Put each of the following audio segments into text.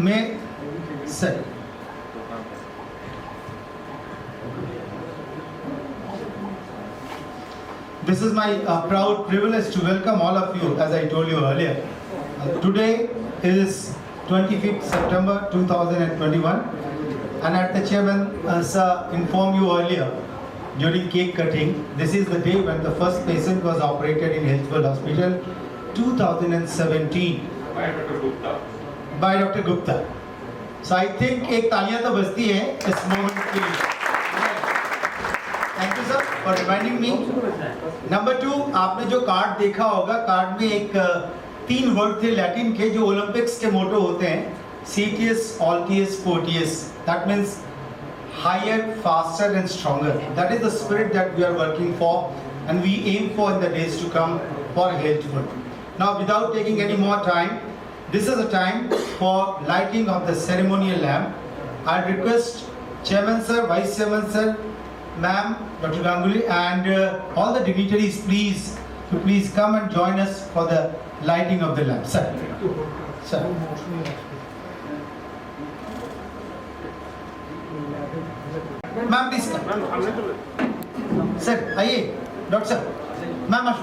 May sir. This is my proud privilege to welcome all of you, as I told you earlier. Today is 25th September 2021, and at the chairman sir informed you earlier during cake cutting, this is the day when the first patient was operated in Health World Hospital 2017 by Dr. Gupta. So I think एक तालियां तो बजती है इस moment के लिए. Thank you sir for reminding me. Number 2, आपने जो कार्ड देखा होगा, कार्ड में एक 3 वर्ड थे लैटिन के जो ओलंपिक्स के मोटो होते हैं, CTS, ALTS, FORTS. That means higher, faster and stronger. That is the spirit that we are working for and we aim for in the days to come for Health World. Now without taking any more time, this is a time for lighting of the ceremonial lamp. I request Chairman Sir, Vice Chairman Sir, Ma'am, Dr. Ganguly and all the dignitaries to please come and join us for the lighting of the lamp. Sir. Sir. Ma'am, please come. Sir, आइए. Doctor Sir. Ma'am, Ashu.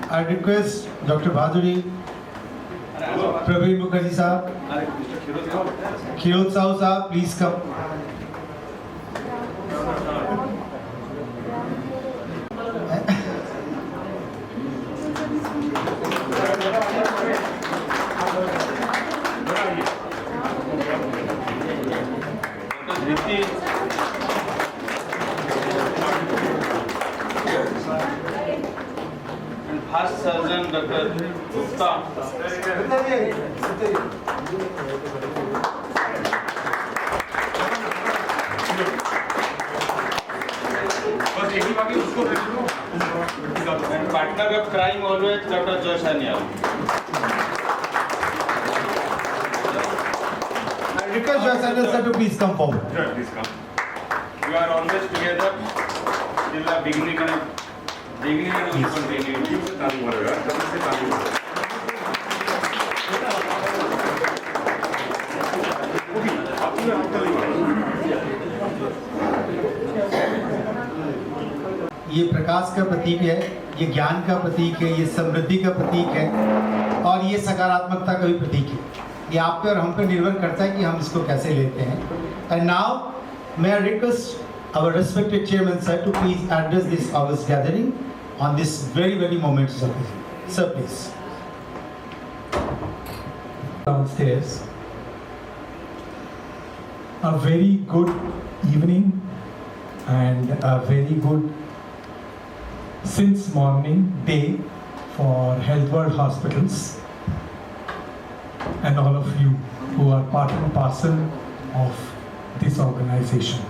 I request Dr. Bhaduri, Praveen Mukherjee sahab, Khirot Sahu sahab, please come. First surgeon Dr. Gupta. And partner of crime always Dr. Joshaniya. I request Joshaniya sir to please come forward. Sure, please come. We are always together till the beginning and we continue. ये प्रकाश का प्रतीक है, ये ज्ञान का प्रतीक है, ये समृद्धि का प्रतीक है और ये सकारात्मकता का भी प्रतीक है. ये आप पे और हम पे निर्भर करता है कि हम इसको कैसे लेते हैं. And now may I request our respected chairman sir to please address this august gathering on this very momentous occasion. Sir, please. Downstairs. A very good evening and a very good since morning day for Health World Hospitals and all of you who are part and parcel of this organization.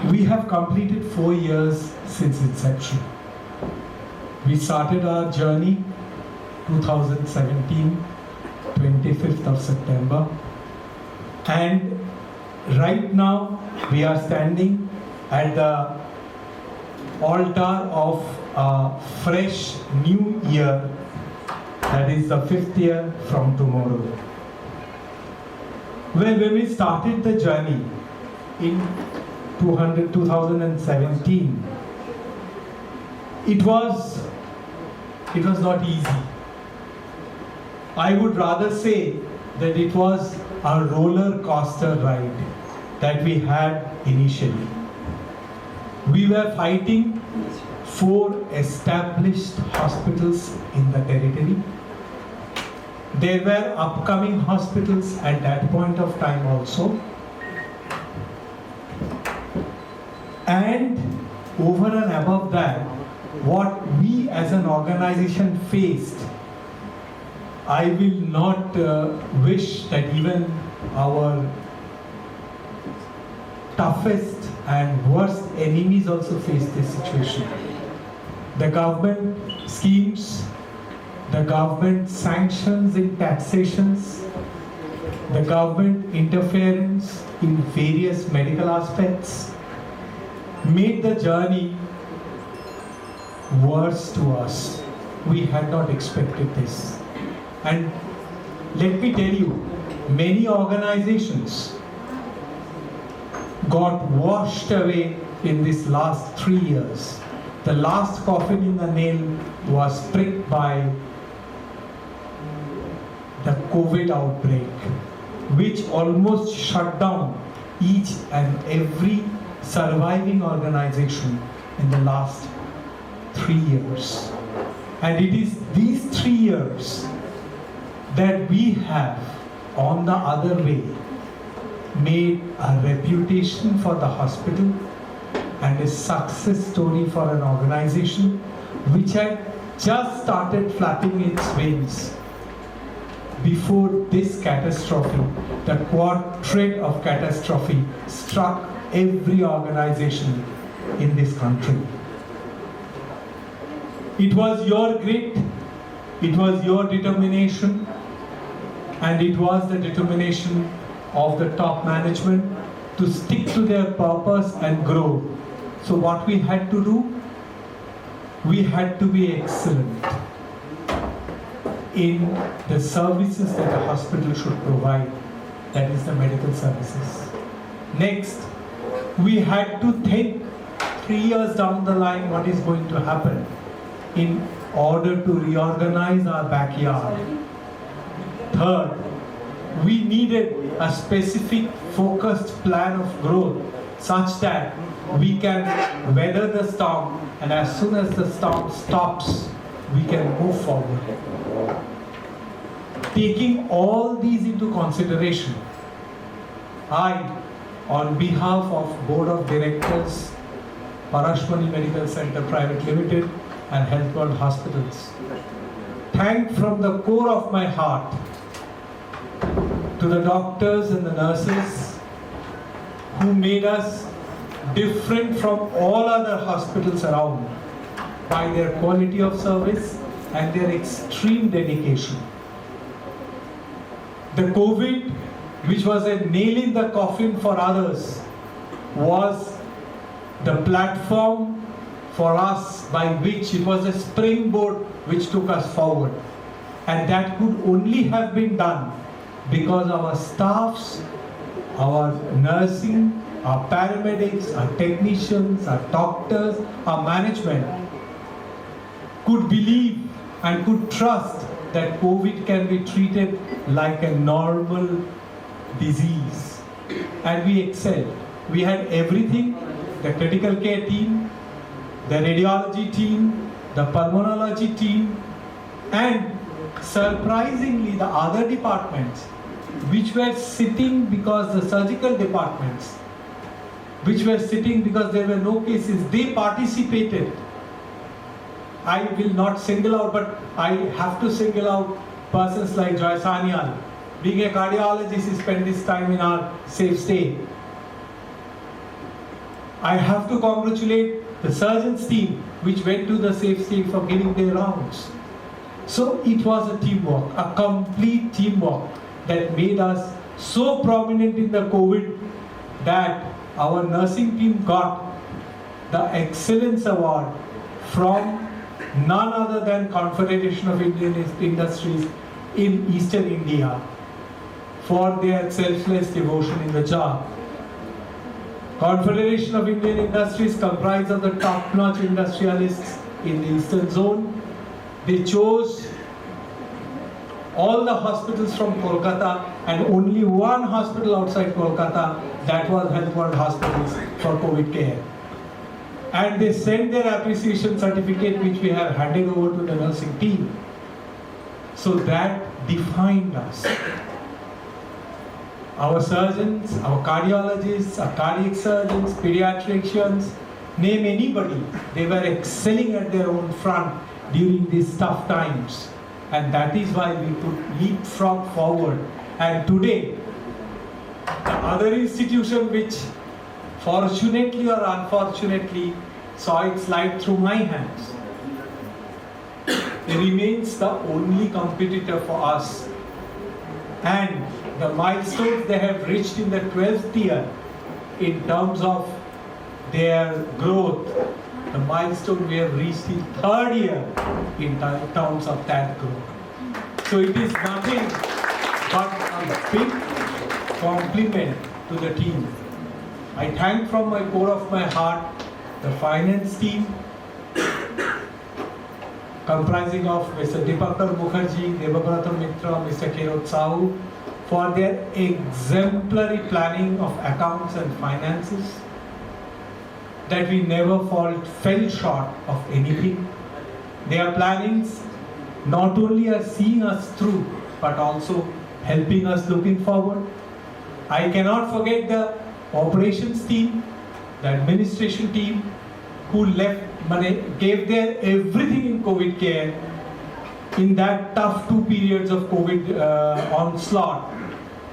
We have completed 4 years since inception. We started our journey 2017, 25th of September, and right now we are standing at the altar of a fresh new year, that is the 5th year from tomorrow. When we started the journey in 2017, it was not easy. I would rather say that it was a roller coaster ride that we had initially. We were fighting 4 established hospitals in the territory. There were upcoming hospitals at that point of time also. And over and above that, what we as an organization faced, I will not wish that even our toughest and worst enemies also face this situation. The government schemes, the government sanctions in taxations, the government interference in various medical aspects made the journey worse to us. We had not expected this. And let me tell you, many organizations got washed away in this last 3 years. The last coffin in the nail was pricked by the COVID outbreak, which almost shut down each and every surviving organization in the last 3 years. And it is these 3 years that we have, on the other way, made a reputation for the hospital and a success story for an organization which had just started flapping its wings before this catastrophe, the quadrat of catastrophe, struck every organization in this country. It was your grit, it was your determination, and it was the determination of the top management to stick to their purpose and grow. So what we had to do, we had to be excellent in the services that a hospital should provide, that is the medical services. Next, we had to think 3 years down the line what is going to happen in order to reorganize our backyard. Third, we needed a specific focused plan of growth such that we can weather the storm, and as soon as the storm stops, we can move forward. Taking all these into consideration, I, on behalf of Board of Directors, Parashmani Medical Center Private Limited and Health World Hospitals, thank from the core of my heart to the doctors and the nurses who made us different from all other hospitals around by their quality of service and their extreme dedication. The COVID, which was a nail in the coffin for others, was the platform for us by which it was a springboard which took us forward. And that could only have been done because our staffs, our nursing, our paramedics, our technicians, our doctors, our management could believe and could trust that COVID can be treated like a normal disease. And we excelled. We had everything, the critical care team, the radiology team, the pulmonology team, and surprisingly the other departments which were sitting because the surgical departments, which were sitting because there were no cases, they participated. I will not single out, but I have to single out persons like Joy Sanyal. Being a cardiologist, he spent his time in our safe stay. I have to congratulate the surgeons team which went to the safe stay for giving their rounds. So it was a teamwork, a complete teamwork that made us so prominent in the COVID that our nursing team got the Excellence Award from none other than Confederation of Indian Industries in Eastern India for their selfless devotion in the job. Confederation of Indian Industries comprised of the top-notch industrialists in the Eastern Zone. They chose all the hospitals from Kolkata and only one hospital outside Kolkata, that was Health World Hospitals for COVID care. And they sent their appreciation certificate which we have handed over to the nursing team. So that defined us. Our surgeons, our cardiologists, our cardiac surgeons, pediatricians, name anybody, they were excelling at their own front during these tough times. And that is why we could leapfrog forward. And today, the other institution which fortunately or unfortunately saw it slide through my hands, it remains the only competitor for us. And the milestones they have reached in the 12th year in terms of their growth, the milestone we have reached in 3rd year in terms of that growth. So it is nothing but a big compliment to the team. I thank from my core of my heart the finance team comprising of Mr. Deepankar Mukherjee, Debabrata Mitra, Mr. Kirot Sahu for their exemplary planning of accounts and finances, that we never fell short of anything. Their plannings not only are seeing us through, but also helping us looking forward. I cannot forget the operations team, the administration team, who gave their everything in COVID care in that tough 2 periods of COVID onslaught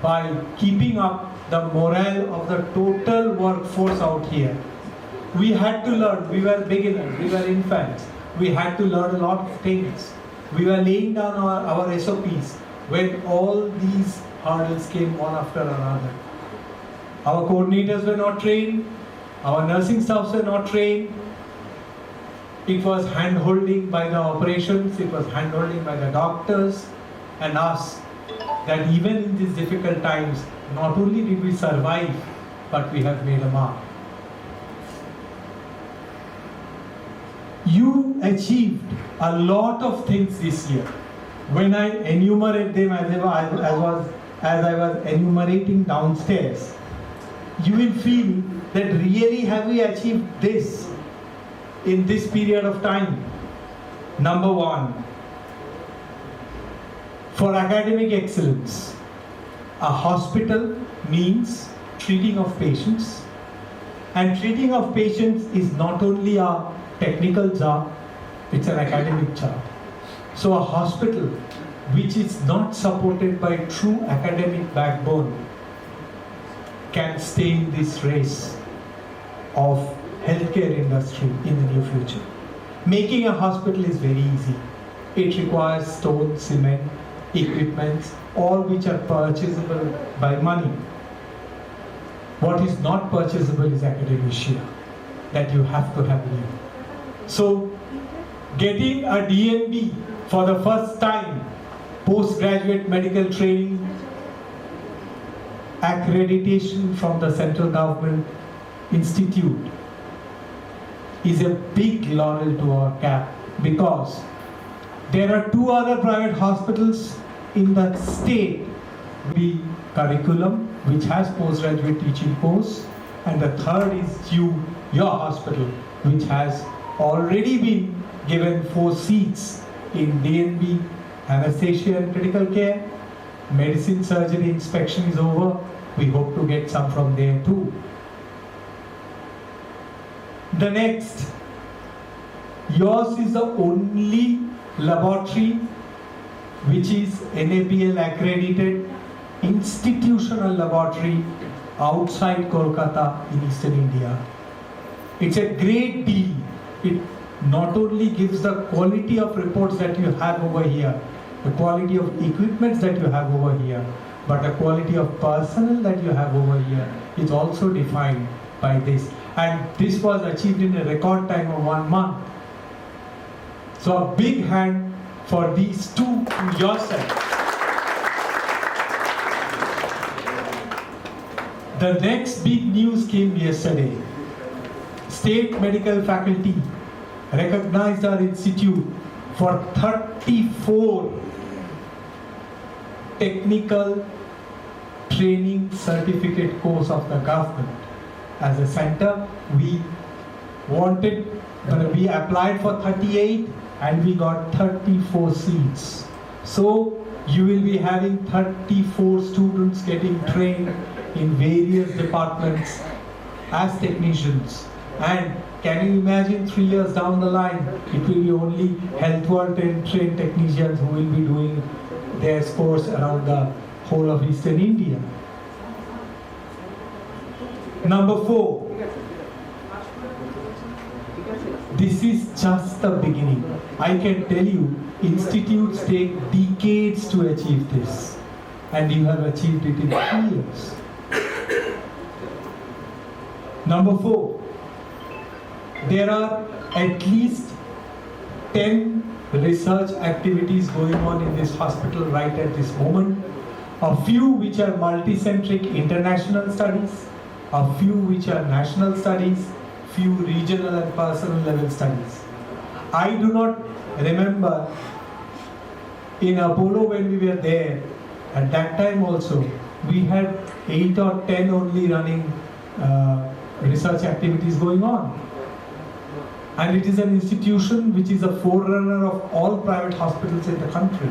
by keeping up the morale of the total workforce out here. We had to learn, we were beginners, we were infants, we had to learn a lot of things. We were laying down our SOPs when all these hurdles came one after another. Our coordinators were not trained, our nursing staffs were not trained. It was hand-holding by the operations, it was hand-holding by the doctors and us, that even in these difficult times, not only did we survive, but we have made a mark. You achieved a lot of things this year. When I enumerate them as I was enumerating downstairs, you will feel that really have we achieved this in this period of time. Number one, for academic excellence, a hospital means treating of patients, and treating of patients is not only a technical job, it's an academic job. So a hospital which is not supported by true academic backbone can stay in this race of healthcare industry in the near future. Making a hospital is very easy. It requires stone, cement, equipments, all which are purchasable by money. What is not purchasable is academia that you have to have new. So, getting a DNB for the first time, postgraduate medical training accreditation from the central government institute is a big laurel to our cap, because there are 2 other private hospitals in the state. The curriculum which has postgraduate teaching course, and the third is your hospital, which has already been given 4 seats in DNB, anesthesia and critical care. Medicine surgery inspection is over. We hope to get some from there too. The next, yours is the only laboratory which is NABL accredited institutional laboratory outside Kolkata in Eastern India. It's a great deal. It not only gives the quality of reports that you have over here, the quality of equipments that you have over here, but the quality of personnel that you have over here is also defined by this. And this was achieved in a record time of 1 month. So a big hand for these 2 to yourself. The next big news came yesterday. State Medical Faculty recognized our institute for 34 technical training certificate course of the government. As a center, we applied for 38 and we got 34 seats. So you will be having 34 students getting trained in various departments as technicians And can you imagine 3 years down the line, it will be only Health World and trained technicians who will be doing their sports around the whole of Eastern India. Number 4, this is just the beginning. I can tell you, institutes take decades to achieve this, and you have achieved it in 3 years. Number 4, there are at least 10 research activities going on in this hospital right at this moment. A few which are multicentric international studies, a few which are national studies, few regional and personal level studies. I do not remember in Apollo when we were there, at that time also, we had 8 or 10 only running research activities going on. And it is an institution which is a forerunner of all private hospitals in the country.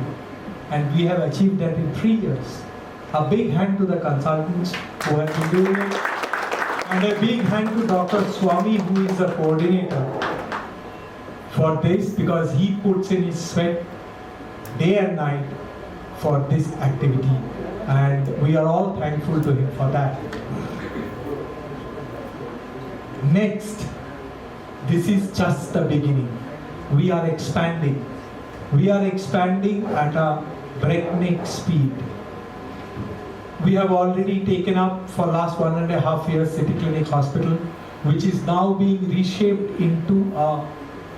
And we have achieved that in 3 years. A big hand to the consultants who have been doing it. And a big hand to Dr. Swami, who is the coordinator for this, because he puts in his sweat day and night for this activity. And we are all thankful to him for that. Next, this is just the beginning. We are expanding. We are expanding at a breakneck speed. We have already taken up for last 1.5 years City Clinic Hospital, which is now being reshaped into a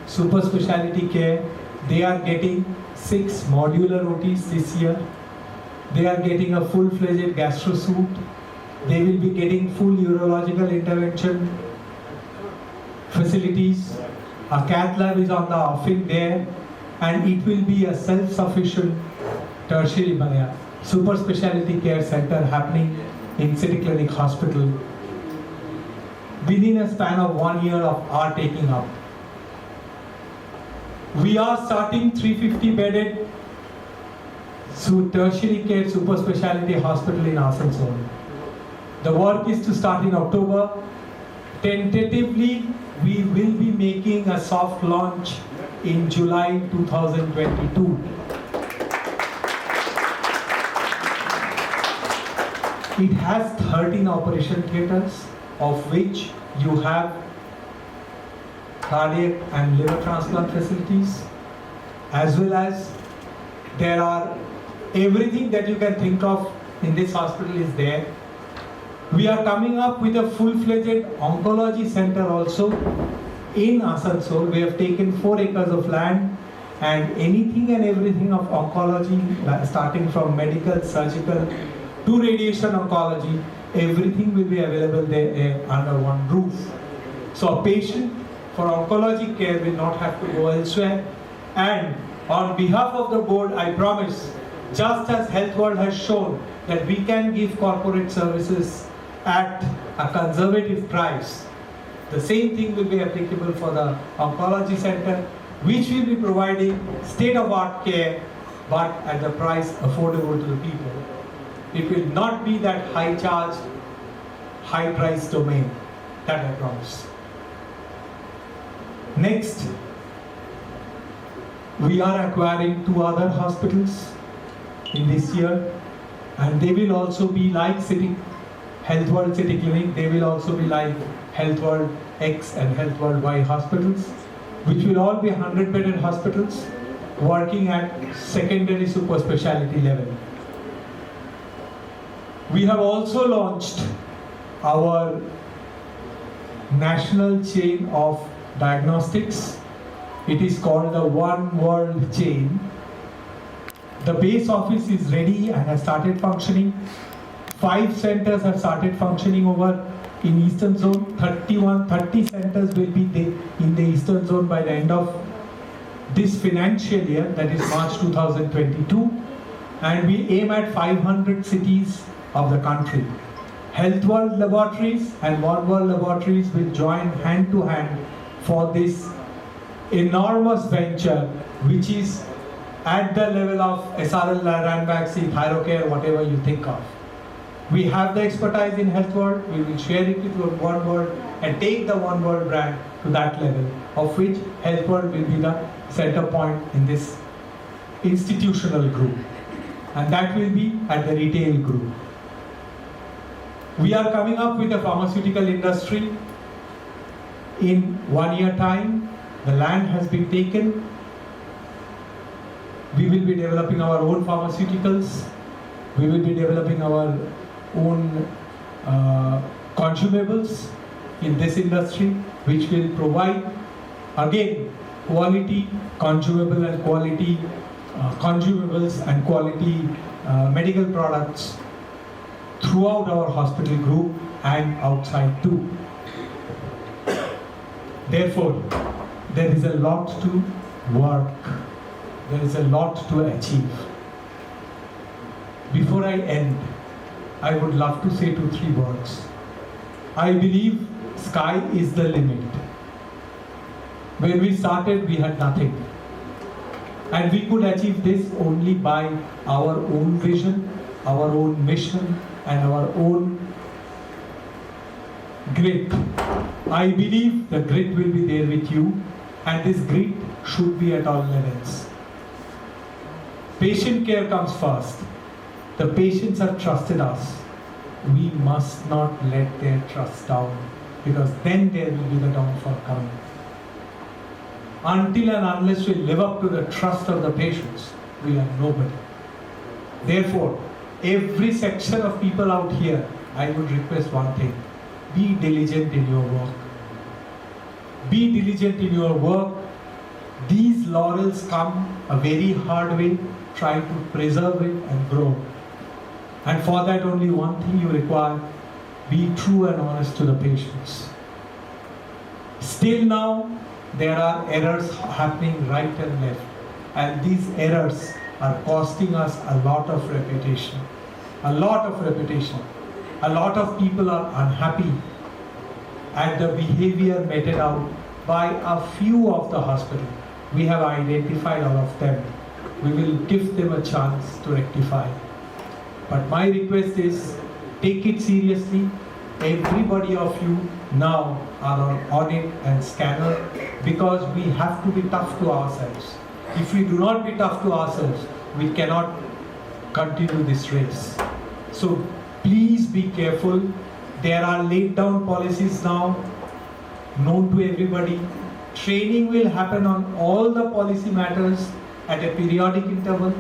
super specialty care. They are getting 6 modular OTs this year. They are getting a full-fledged gastro suite. They will be getting full urological intervention facilities. A cath lab is on the offing there, and it will be a self-sufficient tertiary super specialty care center happening in City Clinic Hospital within a span of 1 year of our taking up. We are starting 350 bedded tertiary care super specialty hospital in Asansol. The work is to start in October. Tentatively, we will be making a soft launch in July 2022. It has 13 operation theatres, of which you have cardiac and liver transplant facilities, as well as there are everything that you can think of in this hospital is there. We are coming up with a full-fledged oncology center also in Asansol. We have taken 4 acres of land, and anything and everything of oncology, starting from medical, surgical to radiation oncology, everything will be available there under one roof. So a patient for oncology care will not have to go elsewhere. And on behalf of the board, I promise, just as Health World has shown that we can give corporate services at a conservative price, the same thing will be applicable for the oncology center, which will be providing state-of-art care, but at the price affordable to the people. It will not be that high-charged, high-priced domain, that I promise. Next, we are acquiring 2 other hospitals in this year, and they will also be like Health World City Clinic. They will also be like Health World X and Health World Y hospitals, which will all be 100-bedded hospitals working at secondary super specialty level. We have also launched our national chain of diagnostics. It is called the One World chain. The base office is ready and has started functioning. 5 centers have started functioning over in Eastern Zone. 30 centers will be in the Eastern Zone by the end of this financial year, that is March 2022. And we aim at 500 cities of the country. Health World Laboratories and One World Laboratories will join hand to hand for this enormous venture, which is at the level of SRL, Ranbaxy, Thyrocare, whatever you think of. We have the expertise in Health World. We will share it with One World and take the One World brand to that level, of which Health World will be the center point in this institutional group. And that will be at the retail group. We are coming up with a pharmaceutical industry. In 1 year time, the land has been taken. We will be developing our own pharmaceuticals. We will be developing our own consumables in this industry, which will provide, again, quality consumable and quality consumables and quality medical products throughout our hospital group and outside too. Therefore, there is a lot to work. There is a lot to achieve. Before I end, I would love to say 2-3 words. I believe sky is the limit. When we started, we had nothing. And we could achieve this only by our own vision, our own mission, and our own grit. I believe the grit will be there with you, and this grit should be at all levels. Patient care comes first. The patients have trusted us. We must not let their trust down, because then there will be the downfall coming. Until and unless we live up to the trust of the patients, we are nobody. Therefore, every section of people out here, I would request one thing: be diligent in your work. Be diligent in your work. These laurels come a very hard way. Try to preserve it and grow. And for that, only one thing you require: be true and honest to the patients. Still now, there are errors happening right and left, and these errors are costing us a lot of reputation. A lot of reputation. A lot of people are unhappy at the behavior meted out by a few of the hospital. We have identified all of them. We will give them a chance to rectify. But my request is, take it seriously. Everybody of you now are on audit and scanner, because we have to be tough to ourselves. If we do not be tough to ourselves, we cannot continue this race. So please be careful. There are laid down policies now, known to everybody. Training will happen on all the policy matters at a periodic interval.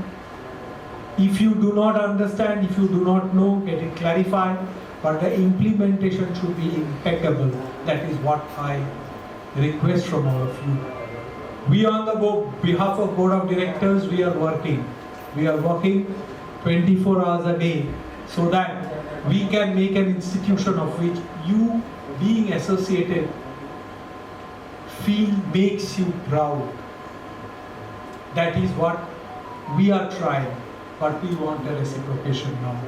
If you do not understand, if you do not know, get it clarified. But the implementation should be impeccable. That is what I request from all of you. We on the behalf of Board of Directors, we are working. We are working 24 hours a day, so that we can make an institution of which you, being associated, makes you proud. That is what we are trying, but we want a reciprocation now.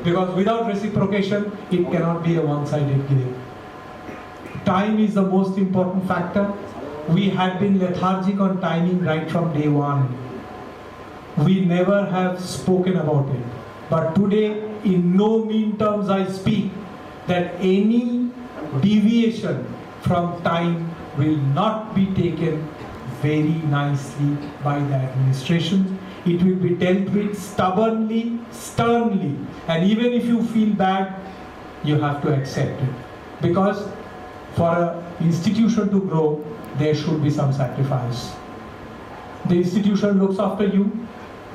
Because without reciprocation, it cannot be a one-sided game. Time is the most important factor. We had been lethargic on timing right from day one. We never have spoken about it. But today, in no mean terms I speak that any deviation from time will not be taken very nicely by the administration. It will be dealt with stubbornly, sternly, and even if you feel bad, you have to accept it. Because for an institution to grow, there should be some sacrifice. The institution looks after you.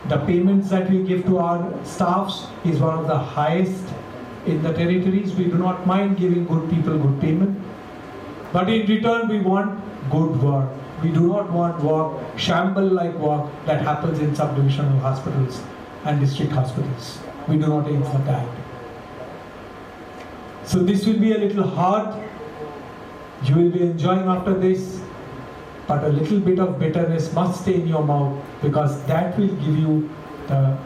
The payments that we give to our staffs is one of the highest in the territories. We do not mind giving good people good payment. But in return, we want good work. We do not want work, shamble-like work that happens in subdivisional hospitals and district hospitals. We do not aim for that. So this will be a little hard. You will be enjoying after this, but a little bit of bitterness must stay in your mouth, because that will give you the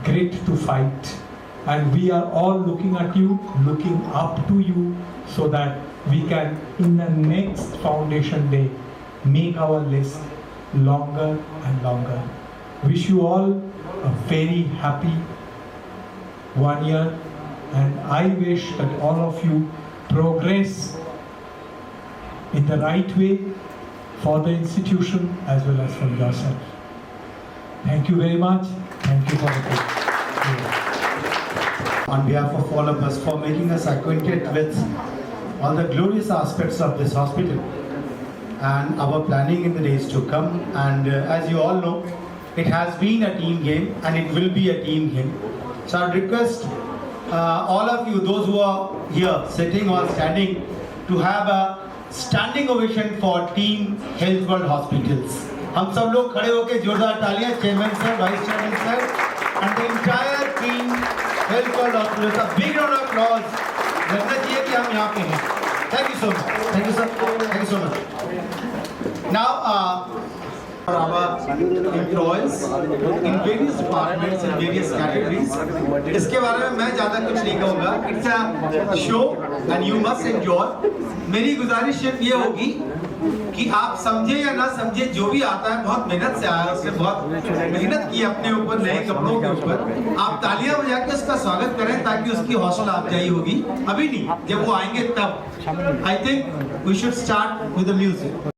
grit to fight. And we are all looking at you, looking up to you, so that we can, in the next foundation day, make our list longer and longer. Wish you all a very happy 1 year and I wish that all of you progress in the right way for the institution as well as for yourself. Thank you very much. Thank you for the great. On behalf of all of us for making us acquainted with all the glorious aspects of this hospital and our planning in the days to come. And as you all know, it has been a team game and it will be a team game. So I request all of you, those who are here sitting or standing, to have a standing ovation for Team Health World Hospitals. हम सब लोग खड़े होकर जोरदार तालियां, chairman sir, vice chairman sir, and the entire team Health World Hospitals. A big round of applause. लगना चाहिए कि हम यहाँ पे हैं. Thank you so much. Thank you sir. Thank you so much. Now, for our employees in various departments and various categories, इसके बारे में मैं ज़्यादा कुछ नहीं कहूँगा. It's a show and you must enjoy. मेरी गुजारिश सिर्फ ये होगी कि आप समझे या ना समझे, जो भी आता है बहुत मेहनत से आया, उसने बहुत मेहनत की अपने ऊपर, नए कपड़ों के ऊपर. आप तालियां बजा के उसका स्वागत करें ताकि उसकी हौसला अफजाई होगी. अभी नहीं, जब वो आएंगे तब. I think we should start with the music.